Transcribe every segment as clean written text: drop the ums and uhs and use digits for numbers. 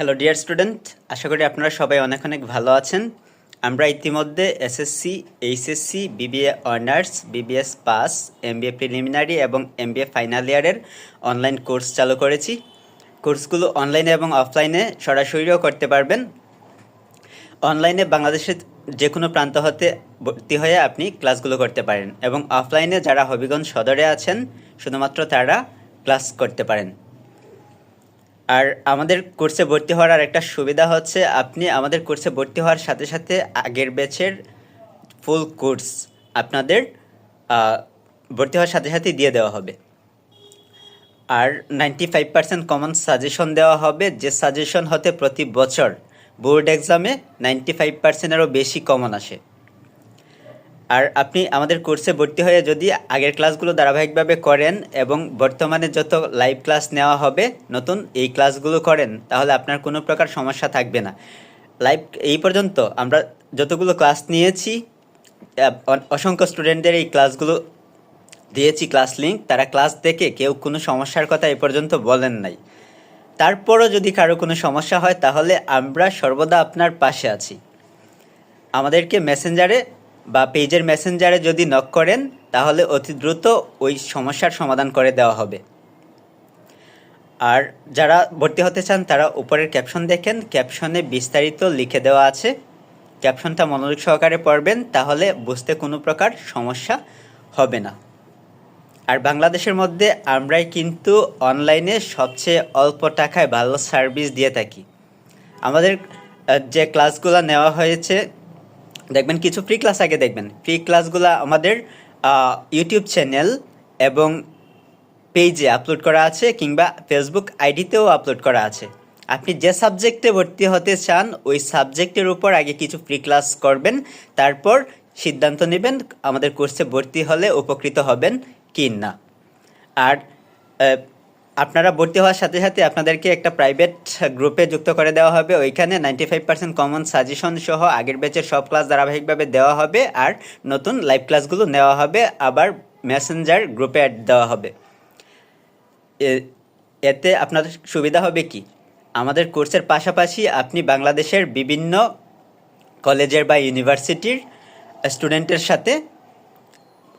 Hello dear student, আশা করি আপনারা সবাই অনেক অনেক ভালো আছেন। আমরা ইতিমধ্যে SSC, HSC, BBA honours, BBS pass, MBA preliminary এবং এমবিএ ফাইনাল ইয়ারের অনলাইন কোর্স চালু করেছি। কোর্সগুলো অনলাইনে এবং অফলাইনে সরাসরিও করতে পারবেন। অনলাইনে বাংলাদেশের যে কোনো প্রান্ত হতে ভর্তি হয়ে আপনি ক্লাসগুলো করতে পারেন এবং অফলাইনে যারা হবিগঞ্জ সদরে আছেন শুধুমাত্র তারা ক্লাস করতে পারেন। আর আমাদের কোর্সে ভর্তি হওয়ার আর একটা সুবিধা হচ্ছে, আপনি আমাদের কোর্সে ভর্তি হওয়ার সাথে সাথে আগের ব্যাচের ফুল কোর্স আপনাদের ভর্তি হওয়ার সাথে সাথেই দিয়ে দেওয়া হবে। আর 95% কমন সাজেশন দেওয়া হবে, যে সাজেশন হতে প্রতি বছর বোর্ড এক্সামে 95%-এরও বেশি কমন আসে। আর আপনি আমাদের কোর্সে ভর্তি হয়ে যদি আগের ক্লাসগুলো ধারাবাহিকভাবে করেন এবং বর্তমানে যত লাইভ ক্লাস নেওয়া হবে নতুন এই ক্লাসগুলো করেন, তাহলে আপনার কোনো প্রকার সমস্যা থাকবে না। লাইভ এই পর্যন্ত আমরা যতগুলো ক্লাস নিয়েছি, অসংখ্য স্টুডেন্টদের এই ক্লাসগুলো দিয়েছি ক্লাস লিঙ্ক, তারা ক্লাস দেখে কেউ কোনো সমস্যার কথা এ পর্যন্ত বলেন নাই। তারপরও যদি কারো কোনো সমস্যা হয় তাহলে আমরা সর্বদা আপনার পাশে আছি। আমাদেরকে মেসেঞ্জারে বা পেজের মেসেঞ্জারে যদি নক করেন তাহলে অতি দ্রুত ওই সমস্যার সমাধান করে দেওয়া হবে। আর যারা ভর্তি হতে চান তারা উপরের ক্যাপশন দেখেন, ক্যাপশনে বিস্তারিত লিখে দেওয়া আছে। ক্যাপশনটা মনোযোগ সহকারে পড়বেন, তাহলে বুঝতে কোনো প্রকার সমস্যা হবে না। আর বাংলাদেশের মধ্যে আমরাই কিন্তু অনলাইনে সবচেয়ে অল্প টাকায় ভালো সার্ভিস দিয়ে থাকি। আমাদের যে ক্লাসগুলো নেওয়া হয়েছে, দেখবেন কিছু ফ্রি ক্লাস আগে দেখবেন। ফ্রি ক্লাসগুলো আমাদের ইউটিউব চ্যানেল এবং পেজে আপলোড করা আছে, কিংবা ফেসবুক আইডিতেও আপলোড করা আছে। আপনি যে সাবজেক্টে ভর্তি হতে চান ওই সাবজেক্টের উপর আগে কিছু ফ্রি ক্লাস করবেন, তারপর সিদ্ধান্ত নেবেন আমাদের কোর্সে ভর্তি হলে উপকৃত হবেন কি না। আর আপনারা ভর্তি হওয়ার সাথে সাথে আপনাদেরকে একটা প্রাইভেট গ্রুপে যুক্ত করে দেওয়া হবে। ওইখানে 95% কমন সাজেশন সহ আগের ব্যাচের সব ক্লাস ধারাবাহিকভাবে দেওয়া হবে, আর নতুন লাইভ ক্লাসগুলো নেওয়া হবে, আবার মেসেঞ্জার গ্রুপে অ্যাড দেওয়া হবে। এতে আপনাদের সুবিধা হবে কি, আমাদের কোর্সের পাশাপাশি আপনি বাংলাদেশের বিভিন্ন কলেজের বা ইউনিভার্সিটির স্টুডেন্টের সাথে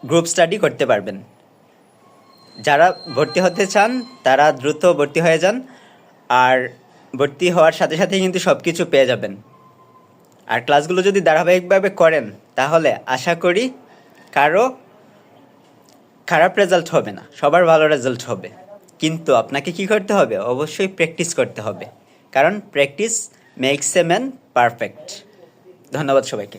গ্রুপ স্টাডি করতে পারবেন। যারা ভর্তি হতে চান তারা দ্রুত ভর্তি হয়ে যান, আর ভর্তি হওয়ার সাথে সাথে কিন্তু সব কিছু পেয়ে যাবেন। আর ক্লাসগুলো যদি ধারাবাহিকভাবে করেন তাহলে আশা করি কারো খারাপ রেজাল্ট হবে না, সবার ভালো রেজাল্ট হবে। কিন্তু আপনাকে কি করতে হবে, অবশ্যই প্র্যাকটিস করতে হবে, কারণ practice makes a man perfect. ধন্যবাদ সবাইকে।